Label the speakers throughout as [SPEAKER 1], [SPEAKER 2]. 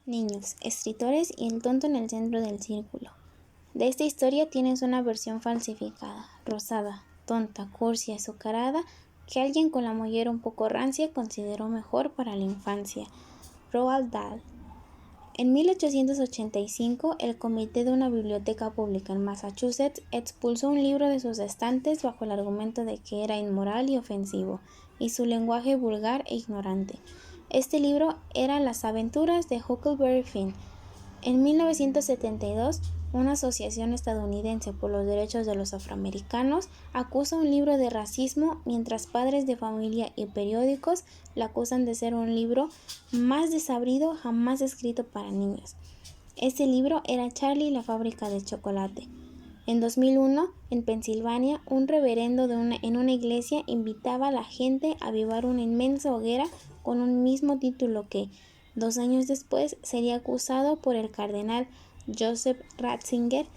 [SPEAKER 1] Niños, escritores y el tonto en el centro del círculo. De esta historia tienes una versión falsificada, rosada, tonta, cursi, azucarada, que alguien con la mollera un poco rancia consideró mejor para la infancia. Roald Dahl. En 1885, el comité de una biblioteca pública en Massachusetts expulsó un libro de sus estantes bajo el argumento de que era inmoral y ofensivo, y su lenguaje vulgar e ignorante. Este libro era Las aventuras de Huckleberry Finn. En 1972, una asociación estadounidense por los derechos de los afroamericanos acusa un libro de racismo, mientras padres de familia y periódicos la acusan de ser un libro más desabrido jamás escrito para niños. Este libro era Charlie y la fábrica de chocolate. En 2001, en Pensilvania, un reverendo en una iglesia invitaba a la gente a avivar una inmensa hoguera con un mismo título que, 2 años después, sería acusado por el cardenal Joseph Ratzinger,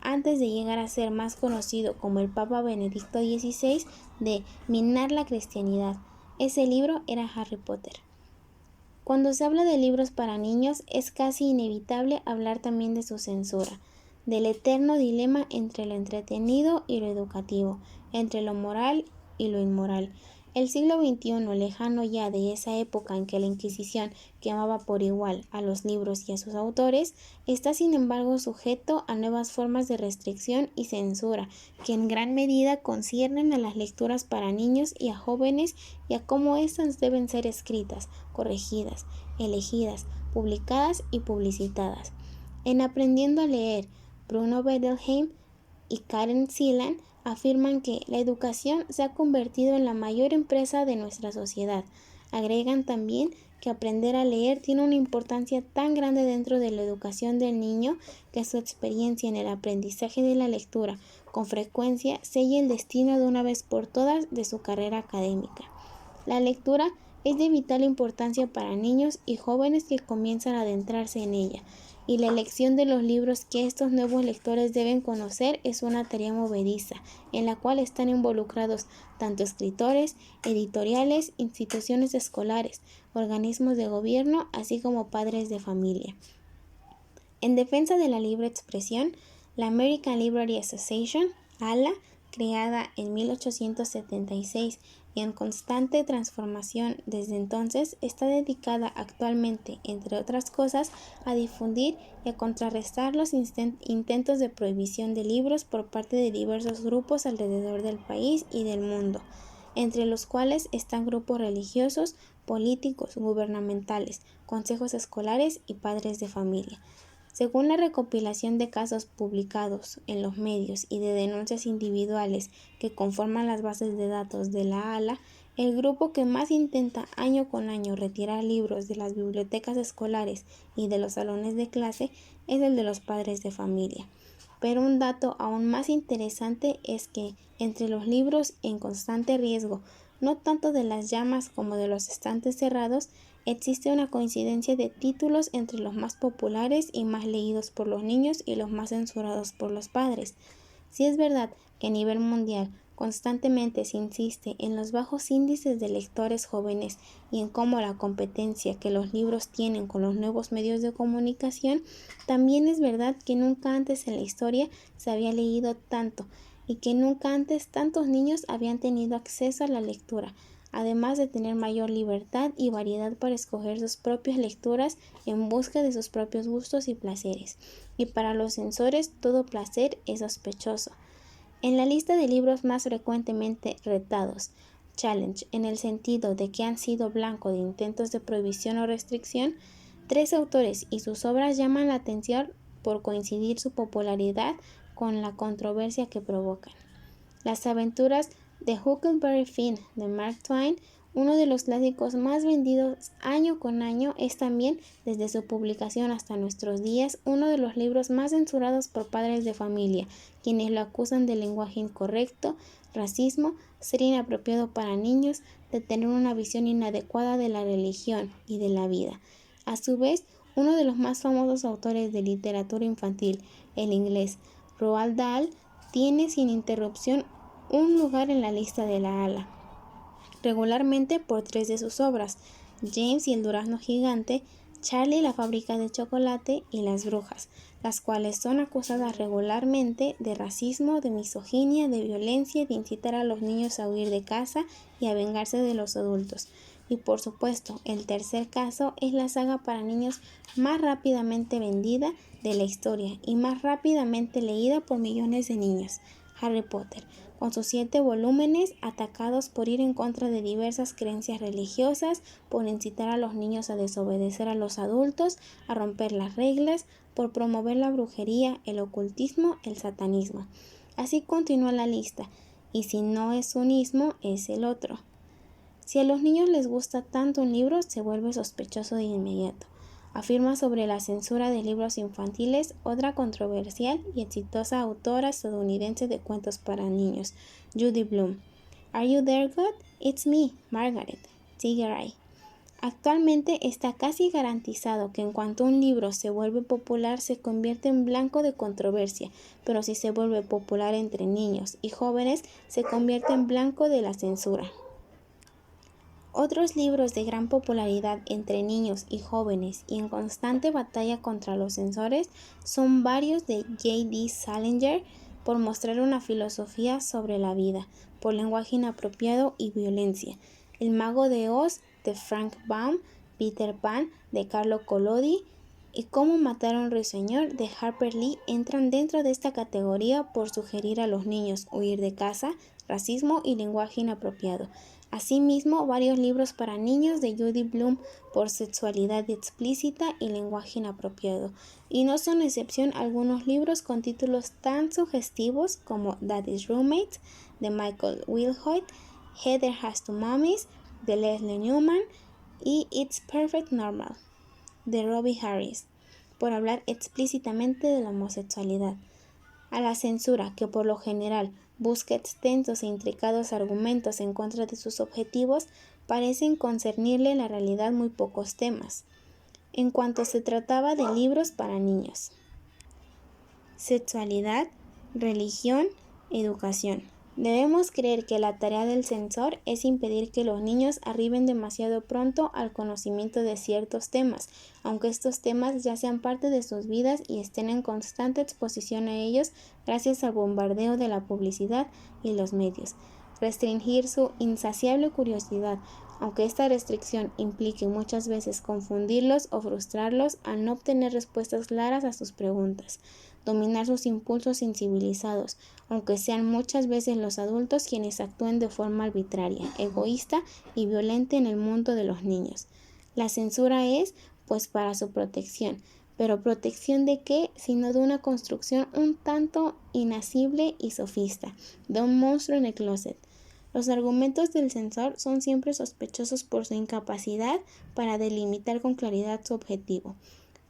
[SPEAKER 1] antes de llegar a ser más conocido como el Papa Benedicto XVI, de minar la cristianidad. Ese libro era Harry Potter. Cuando se habla de libros para niños, es casi inevitable hablar también de su censura, del eterno dilema entre lo entretenido y lo educativo, entre lo moral y lo inmoral. El siglo XXI, lejano ya de esa época en que la Inquisición quemaba por igual a los libros y a sus autores, está sin embargo sujeto a nuevas formas de restricción y censura, que en gran medida conciernen a las lecturas para niños y a jóvenes y a cómo éstas deben ser escritas, corregidas, elegidas, publicadas y publicitadas. En Aprendiendo a leer, Bruno Bettelheim y Karen Zillan afirman que la educación se ha convertido en la mayor empresa de nuestra sociedad. Agregan también que aprender a leer tiene una importancia tan grande dentro de la educación del niño que su experiencia en el aprendizaje de la lectura con frecuencia sella el destino de una vez por todas de su carrera académica. La lectura es de vital importancia para niños y jóvenes que comienzan a adentrarse en ella, y la elección de los libros que estos nuevos lectores deben conocer es una tarea movediza, en la cual están involucrados tanto escritores, editoriales, instituciones escolares, organismos de gobierno, así como padres de familia. En defensa de la libre expresión, la American Library Association, ALA, creada en 1876 y en constante transformación desde entonces, está dedicada actualmente, entre otras cosas, a difundir y a contrarrestar los intentos de prohibición de libros por parte de diversos grupos alrededor del país y del mundo, entre los cuales están grupos religiosos, políticos, gubernamentales, consejos escolares y padres de familia. Según la recopilación de casos publicados en los medios y de denuncias individuales que conforman las bases de datos de la ALA, el grupo que más intenta año con año retirar libros de las bibliotecas escolares y de los salones de clase es el de los padres de familia. Pero un dato aún más interesante es que entre los libros en constante riesgo, no tanto de las llamas como de los estantes cerrados, existe una coincidencia de títulos entre los más populares y más leídos por los niños y los más censurados por los padres. Si es verdad que a nivel mundial constantemente se insiste en los bajos índices de lectores jóvenes y en cómo la competencia que los libros tienen con los nuevos medios de comunicación, también es verdad que nunca antes en la historia se había leído tanto y que nunca antes tantos niños habían tenido acceso a la lectura, además de tener mayor libertad y variedad para escoger sus propias lecturas en busca de sus propios gustos y placeres. Y para los censores todo placer es sospechoso. En la lista de libros más frecuentemente retados, challenge, en el sentido de que han sido blanco de intentos de prohibición o restricción, 3 autores y sus obras llaman la atención por coincidir su popularidad con la controversia que provocan. Las aventuras de Huckleberry Finn de Mark Twain, uno de los clásicos más vendidos año con año, es también, desde su publicación hasta nuestros días, uno de los libros más censurados por padres de familia, quienes lo acusan de lenguaje incorrecto, racismo, ser inapropiado para niños, de tener una visión inadecuada de la religión y de la vida. A su vez, uno de los más famosos autores de literatura infantil, el inglés Roald Dahl, tiene sin interrupción un lugar en la lista de la ALA, regularmente por 3 de sus obras, James y el durazno gigante, Charlie, la fábrica de chocolate y las brujas, las cuales son acusadas regularmente de racismo, de misoginia, de violencia, de incitar a los niños a huir de casa y a vengarse de los adultos. Y por supuesto, el tercer caso es la saga para niños más rápidamente vendida de la historia y más rápidamente leída por millones de niños, Harry Potter, con sus 7 volúmenes atacados por ir en contra de diversas creencias religiosas, por incitar a los niños a desobedecer a los adultos, a romper las reglas, por promover la brujería, el ocultismo, el satanismo. Así continúa la lista, y si no es un ismo, es el otro. Si a los niños les gusta tanto un libro, se vuelve sospechoso de inmediato. Afirma sobre la censura de libros infantiles otra controversial y exitosa autora estadounidense de cuentos para niños, Judy Blume. Are you there, God? It's me, Margaret. Tigger-Eye. Actualmente está casi garantizado que en cuanto un libro se vuelve popular se convierte en blanco de controversia, pero si se vuelve popular entre niños y jóvenes se convierte en blanco de la censura. Otros libros de gran popularidad entre niños y jóvenes y en constante batalla contra los censores son varios de J.D. Salinger, por mostrar una filosofía sobre la vida, por lenguaje inapropiado y violencia. El Mago de Oz, de Frank Baum, Peter Pan, de Carlo Collodi, y Cómo matar a un ruiseñor, de Harper Lee, entran dentro de esta categoría por sugerir a los niños huir de casa, racismo y lenguaje inapropiado. Asimismo, varios libros para niños de Judy Blume por sexualidad explícita y lenguaje inapropiado. Y no son excepción algunos libros con títulos tan sugestivos como Daddy's Roommate, de Michael Wilhoit, Heather Has Two Mommies, de Leslie Newman, y It's Perfect Normal, de Robbie Harris, por hablar explícitamente de la homosexualidad. A la censura, que por lo general busca extensos e intricados argumentos en contra de sus objetivos, parecen concernirle en la realidad muy pocos temas, en cuanto se trataba de libros para niños. Sexualidad, religión, educación. Debemos creer que la tarea del censor es impedir que los niños arriben demasiado pronto al conocimiento de ciertos temas, aunque estos temas ya sean parte de sus vidas y estén en constante exposición a ellos gracias al bombardeo de la publicidad y los medios. Restringir su insaciable curiosidad, aunque esta restricción implique muchas veces confundirlos o frustrarlos al no obtener respuestas claras a sus preguntas. Dominar sus impulsos incivilizados, aunque sean muchas veces los adultos quienes actúen de forma arbitraria, egoísta y violenta en el mundo de los niños. La censura es, pues, para su protección, pero ¿protección de qué? Sino de una construcción un tanto inasible y sofista, de un monstruo en el closet. Los argumentos del censor son siempre sospechosos por su incapacidad para delimitar con claridad su objetivo.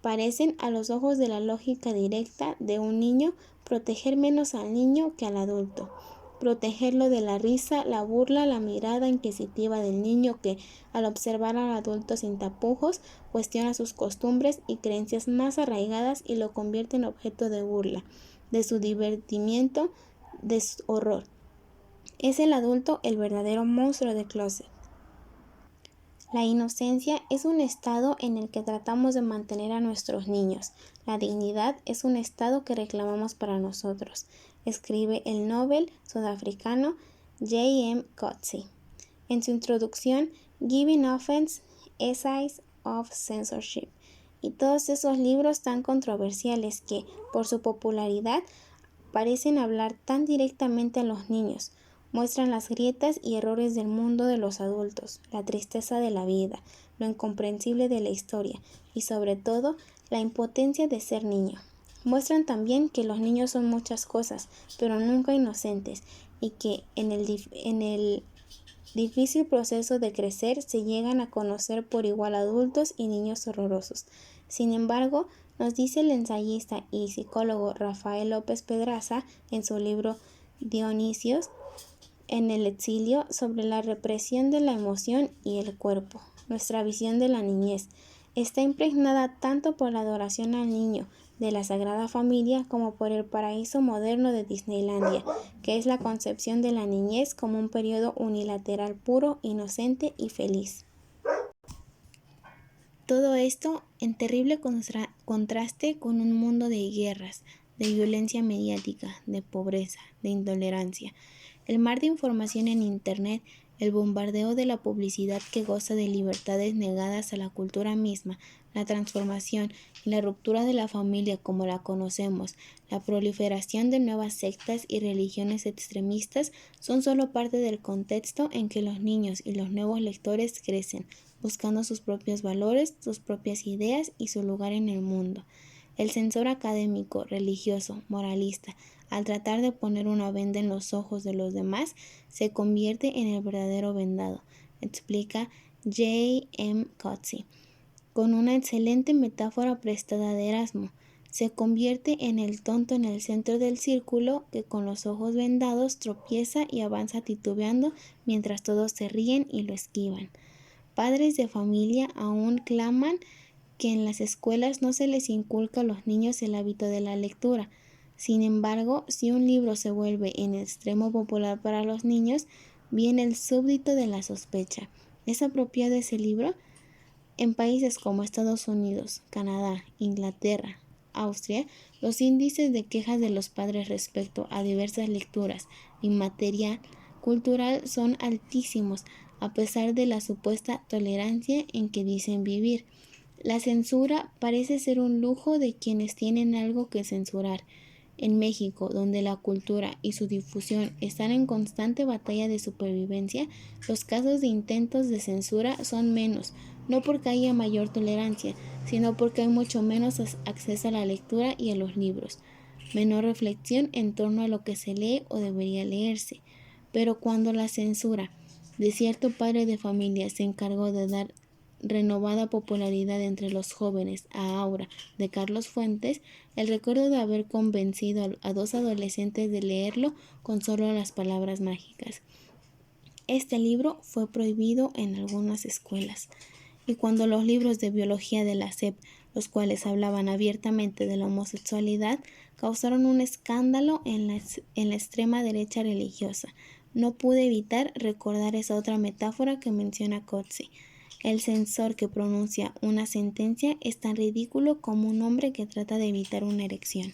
[SPEAKER 1] Parecen, a los ojos de la lógica directa de un niño, proteger menos al niño que al adulto. Protegerlo de la risa, la burla, la mirada inquisitiva del niño que, al observar al adulto sin tapujos, cuestiona sus costumbres y creencias más arraigadas y lo convierte en objeto de burla, de su divertimiento, de su horror. Es el adulto el verdadero monstruo del closet. La inocencia es un estado en el que tratamos de mantener a nuestros niños. La dignidad es un estado que reclamamos para nosotros, escribe el Nobel sudafricano J. M. Coetzee en su introducción Giving Offense, Essays of Censorship, y todos esos libros tan controversiales que, por su popularidad, parecen hablar tan directamente a los niños. Muestran las grietas y errores del mundo de los adultos, la tristeza de la vida, lo incomprensible de la historia y sobre todo la impotencia de ser niño. Muestran también que los niños son muchas cosas, pero nunca inocentes, y que en el difícil proceso de crecer se llegan a conocer por igual adultos y niños horrorosos. Sin embargo, nos dice el ensayista y psicólogo Rafael López Pedraza en su libro Dionisios en el exilio, sobre la represión de la emoción y el cuerpo. Nuestra visión de la niñez está impregnada tanto por la adoración al niño de la Sagrada Familia como por el paraíso moderno de Disneylandia, que es la concepción de la niñez como un periodo unilateral puro, inocente y feliz. Todo esto en terrible contraste con un mundo de guerras, de violencia mediática, de pobreza, de intolerancia. El mar de información en Internet, el bombardeo de la publicidad que goza de libertades negadas a la cultura misma, la transformación y la ruptura de la familia como la conocemos, la proliferación de nuevas sectas y religiones extremistas son solo parte del contexto en que los niños y los nuevos lectores crecen, buscando sus propios valores, sus propias ideas y su lugar en el mundo. El censor académico, religioso, moralista, al tratar de poner una venda en los ojos de los demás, se convierte en el verdadero vendado, explica J. M. Coetzee, con una excelente metáfora prestada de Erasmo. Se convierte en el tonto en el centro del círculo que con los ojos vendados tropieza y avanza titubeando mientras todos se ríen y lo esquivan. Padres de familia aún claman que en las escuelas no se les inculca a los niños el hábito de la lectura. Sin embargo, si un libro se vuelve en extremo popular para los niños, viene el súbdito de la sospecha. ¿Es apropiado ese libro? En países como Estados Unidos, Canadá, Inglaterra, Austria, los índices de quejas de los padres respecto a diversas lecturas y material cultural son altísimos, a pesar de la supuesta tolerancia en que dicen vivir. La censura parece ser un lujo de quienes tienen algo que censurar. En México, donde la cultura y su difusión están en constante batalla de supervivencia, los casos de intentos de censura son menos, no porque haya mayor tolerancia, sino porque hay mucho menos acceso a la lectura y a los libros, menor reflexión en torno a lo que se lee o debería leerse. Pero cuando la censura de cierto padre de familia se encargó de dar renovada popularidad entre los jóvenes a Aura de Carlos Fuentes, el recuerdo de haber convencido a dos adolescentes de leerlo con solo las palabras mágicas. Este libro fue prohibido en algunas escuelas, y cuando los libros de biología de la SEP, los cuales hablaban abiertamente de la homosexualidad, causaron un escándalo en la extrema derecha religiosa, no pude evitar recordar esa otra metáfora que menciona Coetzee. El censor que pronuncia una sentencia es tan ridículo como un hombre que trata de evitar una erección.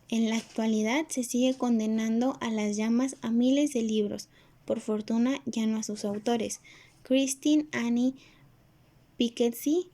[SPEAKER 1] En la actualidad se sigue condenando a las llamas a miles de libros, por fortuna ya no a sus autores. Christine Annie Pickettsi,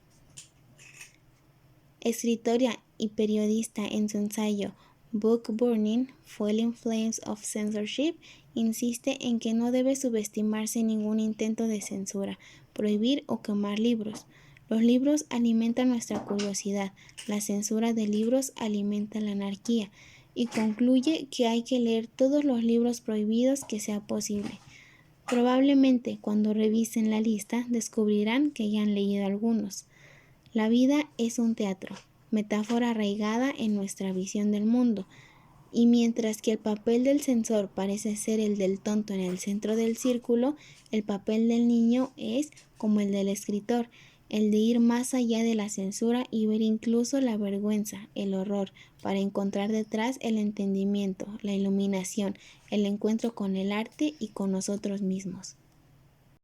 [SPEAKER 1] escritora y periodista, en su ensayo Book Burning, Fueling Flames of Censorship, insiste en que no debe subestimarse ningún intento de censura, prohibir o quemar libros. Los libros alimentan nuestra curiosidad, la censura de libros alimenta la anarquía, y concluye que hay que leer todos los libros prohibidos que sea posible. Probablemente cuando revisen la lista descubrirán que ya han leído algunos. La vida es un teatro, metáfora arraigada en nuestra visión del mundo, y mientras que el papel del censor parece ser el del tonto en el centro del círculo, el papel del niño es, como el del escritor, el de ir más allá de la censura y ver incluso la vergüenza, el horror, para encontrar detrás el entendimiento, la iluminación, el encuentro con el arte y con nosotros mismos.